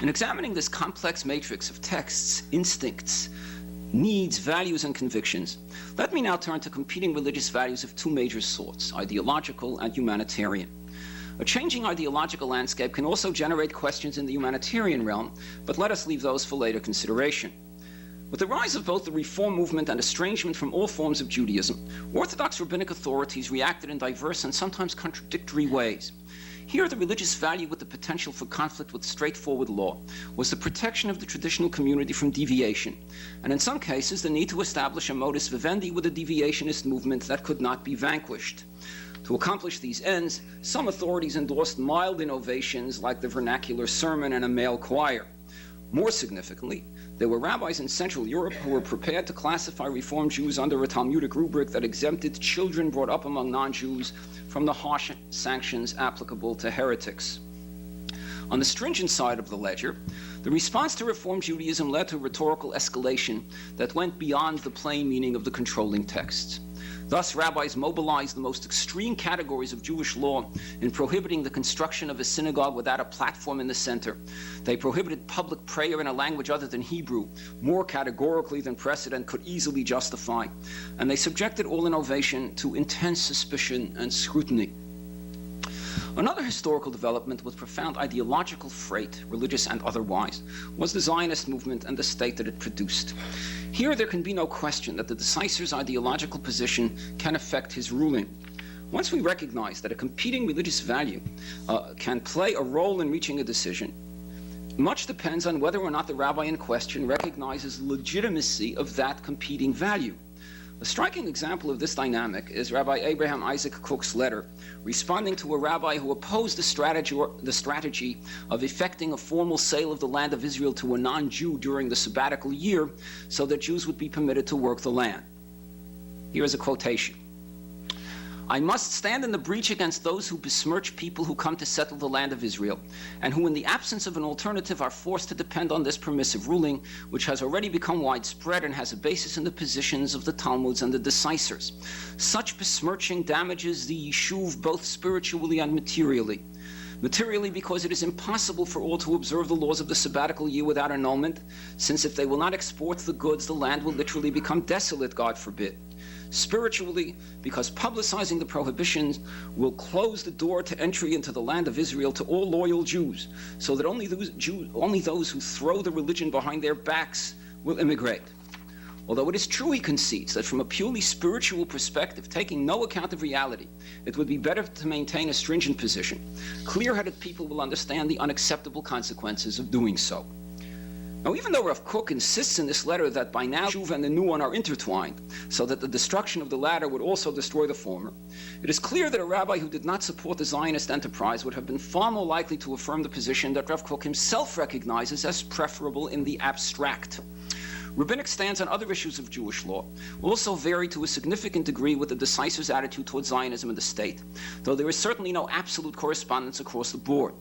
In examining this complex matrix of texts, instincts, needs, values, and convictions, let me now turn to competing religious values of two major sorts, ideological and humanitarian. A changing ideological landscape can also generate questions in the humanitarian realm, but let us leave those for later consideration. With the rise of both the Reform movement and estrangement from all forms of Judaism, Orthodox rabbinic authorities reacted in diverse and sometimes contradictory ways. Here, the religious value with the potential for conflict with straightforward law was the protection of the traditional community from deviation, and in some cases, the need to establish a modus vivendi with a deviationist movement that could not be vanquished. To accomplish these ends, some authorities endorsed mild innovations like the vernacular sermon and a male choir. More significantly, there were rabbis in Central Europe who were prepared to classify Reform Jews under a Talmudic rubric that exempted children brought up among non-Jews from the harsh sanctions applicable to heretics. On the stringent side of the ledger, the response to Reform Judaism led to rhetorical escalation that went beyond the plain meaning of the controlling texts. Thus, rabbis mobilized the most extreme categories of Jewish law in prohibiting the construction of a synagogue without a platform in the center. They prohibited public prayer in a language other than Hebrew, more categorically than precedent could easily justify, and they subjected all innovation to intense suspicion and scrutiny. Another historical development with profound ideological freight, religious and otherwise, was the Zionist movement and the state that it produced. Here there can be no question that the decisor's ideological position can affect his ruling. Once we recognize that a competing religious value can play a role in reaching a decision, much depends on whether or not the rabbi in question recognizes the legitimacy of that competing value. A striking example of this dynamic is Rabbi Abraham Isaac Kook's letter responding to a rabbi who opposed the strategy of effecting a formal sale of the land of Israel to a non-Jew during the sabbatical year so that Jews would be permitted to work the land. Here is a quotation. "I must stand in the breach against those who besmirch people who come to settle the land of Israel, and who in the absence of an alternative are forced to depend on this permissive ruling, which has already become widespread and has a basis in the positions of the Talmuds and the decisors. Such besmirching damages the Yishuv both spiritually and materially. Materially, because it is impossible for all to observe the laws of the sabbatical year without annulment, since if they will not export the goods, the land will literally become desolate, God forbid. Spiritually, because publicizing the prohibitions will close the door to entry into the land of Israel to all loyal Jews, so that only those who throw the religion behind their backs will immigrate." Although it is true, he concedes, that from a purely spiritual perspective, taking no account of reality, it would be better to maintain a stringent position, clear-headed people will understand the unacceptable consequences of doing so. Now, even though Rav Kook insists in this letter that by now Shuv and the new one are intertwined, so that the destruction of the latter would also destroy the former, it is clear that a rabbi who did not support the Zionist enterprise would have been far more likely to affirm the position that Rav Kook himself recognizes as preferable in the abstract. Rabbinic stance on other issues of Jewish law will also vary to a significant degree with the decisors' attitude towards Zionism and the state, though there is certainly no absolute correspondence across the board.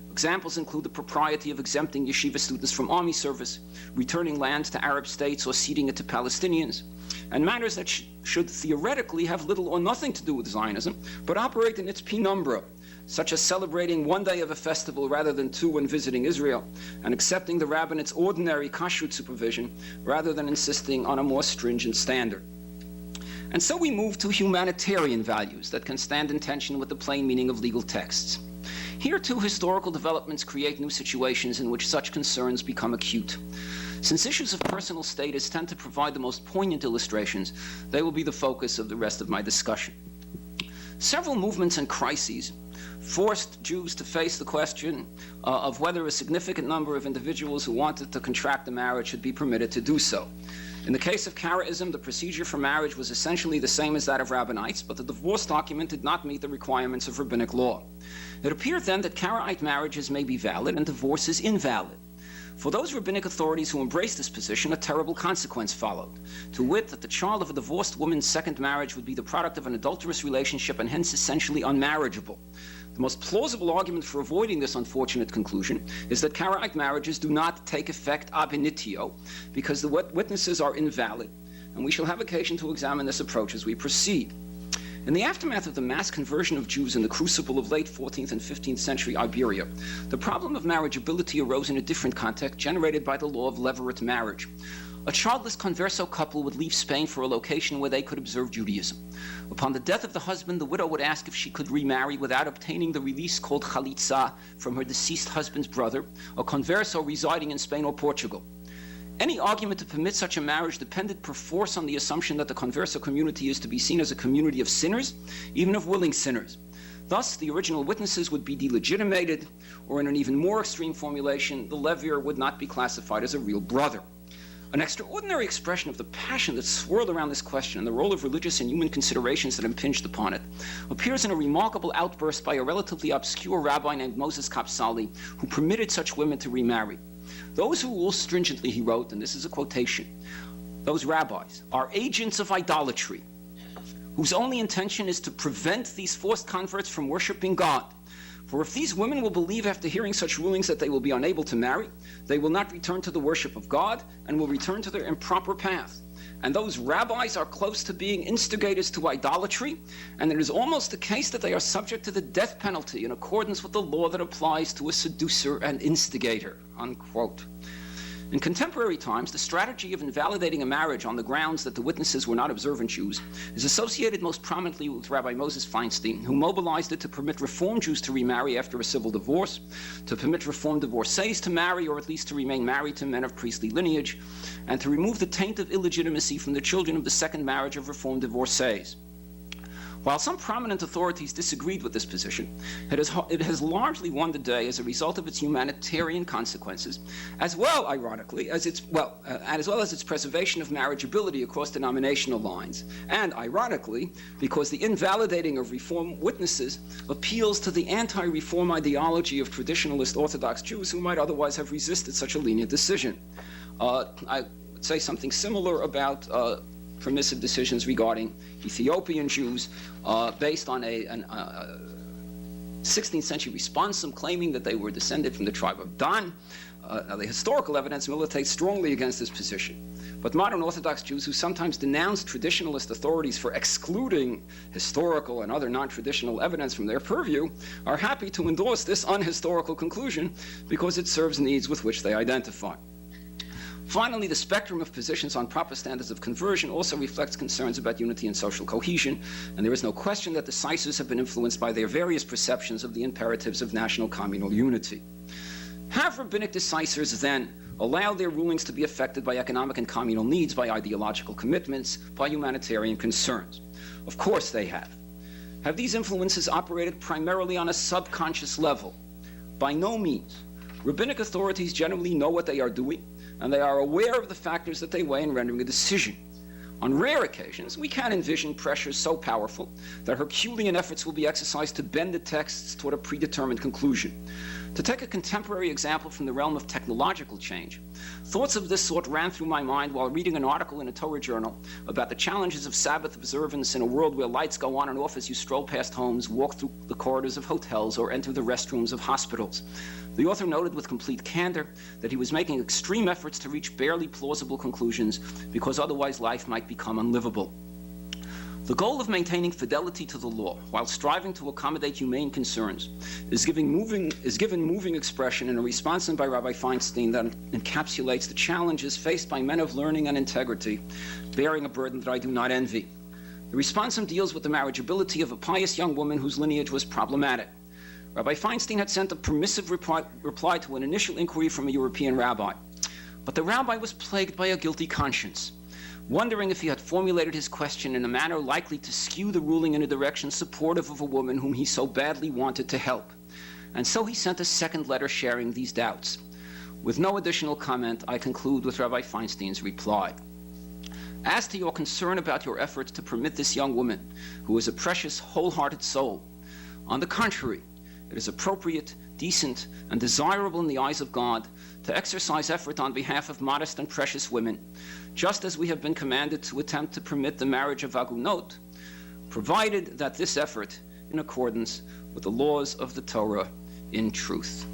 Examples include the propriety of exempting yeshiva students from army service, returning land to Arab states or ceding it to Palestinians, and matters that should theoretically have little or nothing to do with Zionism, but operate in its penumbra, such as celebrating one day of a festival rather than two when visiting Israel, and accepting the rabbinate's ordinary kashrut supervision rather than insisting on a more stringent standard. And so we move to humanitarian values that can stand in tension with the plain meaning of legal texts. Here, too, historical developments create new situations in which such concerns become acute. Since issues of personal status tend to provide the most poignant illustrations, they will be the focus of the rest of my discussion. Several movements and crises forced Jews to face the question of whether a significant number of individuals who wanted to contract a marriage should be permitted to do so. In the case of Karaism, the procedure for marriage was essentially the same as that of Rabbinites, but the divorce document did not meet the requirements of rabbinic law. It appeared then that Karaite marriages may be valid and divorce is invalid. For those rabbinic authorities who embraced this position, a terrible consequence followed, to wit that the child of a divorced woman's second marriage would be the product of an adulterous relationship and hence essentially unmarriageable. The most plausible argument for avoiding this unfortunate conclusion is that Karaite marriages do not take effect ab initio because the witnesses are invalid, and we shall have occasion to examine this approach as we proceed. In the aftermath of the mass conversion of Jews in the crucible of late 14th and 15th century Iberia, the problem of marriageability arose in a different context generated by the law of levirate marriage. A childless converso couple would leave Spain for a location where they could observe Judaism. Upon the death of the husband, the widow would ask if she could remarry without obtaining the release called chalitza from her deceased husband's brother, a converso residing in Spain or Portugal. Any argument to permit such a marriage depended perforce on the assumption that the converso community is to be seen as a community of sinners, even of willing sinners. Thus, the original witnesses would be delegitimated, or in an even more extreme formulation, the levir would not be classified as a real brother. An extraordinary expression of the passion that swirled around this question and the role of religious and human considerations that impinged upon it appears in a remarkable outburst by a relatively obscure rabbi named Moses Kapsali, who permitted such women to remarry. Those who rule stringently, he wrote, and this is a quotation, those rabbis are agents of idolatry, whose only intention is to prevent these forced converts from worshiping God. For if these women will believe after hearing such rulings that they will be unable to marry, they will not return to the worship of God and will return to their improper path. And those rabbis are close to being instigators to idolatry, and it is almost the case that they are subject to the death penalty in accordance with the law that applies to a seducer and instigator, unquote. In contemporary times, the strategy of invalidating a marriage on the grounds that the witnesses were not observant Jews is associated most prominently with Rabbi Moses Feinstein, who mobilized it to permit Reform Jews to remarry after a civil divorce, to permit Reform divorcees to marry or at least to remain married to men of priestly lineage, and to remove the taint of illegitimacy from the children of the second marriage of Reform divorcees. While some prominent authorities disagreed with this position, it has largely won the day as a result of its humanitarian consequences, as well, ironically, as its preservation of marriageability across denominational lines, and ironically, because the invalidating of Reform witnesses appeals to the anti-Reform ideology of traditionalist Orthodox Jews who might otherwise have resisted such a lenient decision. I would say something similar about permissive decisions regarding Ethiopian Jews based on a 16th century responsum claiming that they were descended from the tribe of Dan. Now, the historical evidence militates strongly against this position, but modern Orthodox Jews who sometimes denounce traditionalist authorities for excluding historical and other non-traditional evidence from their purview are happy to endorse this unhistorical conclusion because it serves needs with which they identify. Finally, the spectrum of positions on proper standards of conversion also reflects concerns about unity and social cohesion, and there is no question that decisors have been influenced by their various perceptions of the imperatives of national communal unity. Have rabbinic decisors then allowed their rulings to be affected by economic and communal needs, by ideological commitments, by humanitarian concerns? Of course they have. Have these influences operated primarily on a subconscious level? By no means. Rabbinic authorities generally know what they are doing, and they are aware of the factors that they weigh in rendering a decision. On rare occasions, we can envision pressures so powerful that Herculean efforts will be exercised to bend the texts toward a predetermined conclusion. To take a contemporary example from the realm of technological change, thoughts of this sort ran through my mind while reading an article in a Torah journal about the challenges of Sabbath observance in a world where lights go on and off as you stroll past homes, walk through the corridors of hotels, or enter the restrooms of hospitals. The author noted with complete candor that he was making extreme efforts to reach barely plausible conclusions because otherwise life might become unlivable. The goal of maintaining fidelity to the law while striving to accommodate humane concerns is given moving expression in a response by Rabbi Feinstein that encapsulates the challenges faced by men of learning and integrity, bearing a burden that I do not envy. The responsum deals with the marriageability of a pious young woman whose lineage was problematic. Rabbi Feinstein had sent a permissive reply to an initial inquiry from a European rabbi, but the rabbi was plagued by a guilty conscience, wondering if he had formulated his question in a manner likely to skew the ruling in a direction supportive of a woman whom he so badly wanted to help. And so he sent a second letter sharing these doubts. With no additional comment, I conclude with Rabbi Feinstein's reply. As to your concern about your efforts to permit this young woman, who is a precious, wholehearted soul, on the contrary, it is appropriate, decent, and desirable in the eyes of God to exercise effort on behalf of modest and precious women, just as we have been commanded to attempt to permit the marriage of agunot, provided that this effort in accordance with the laws of the Torah in truth.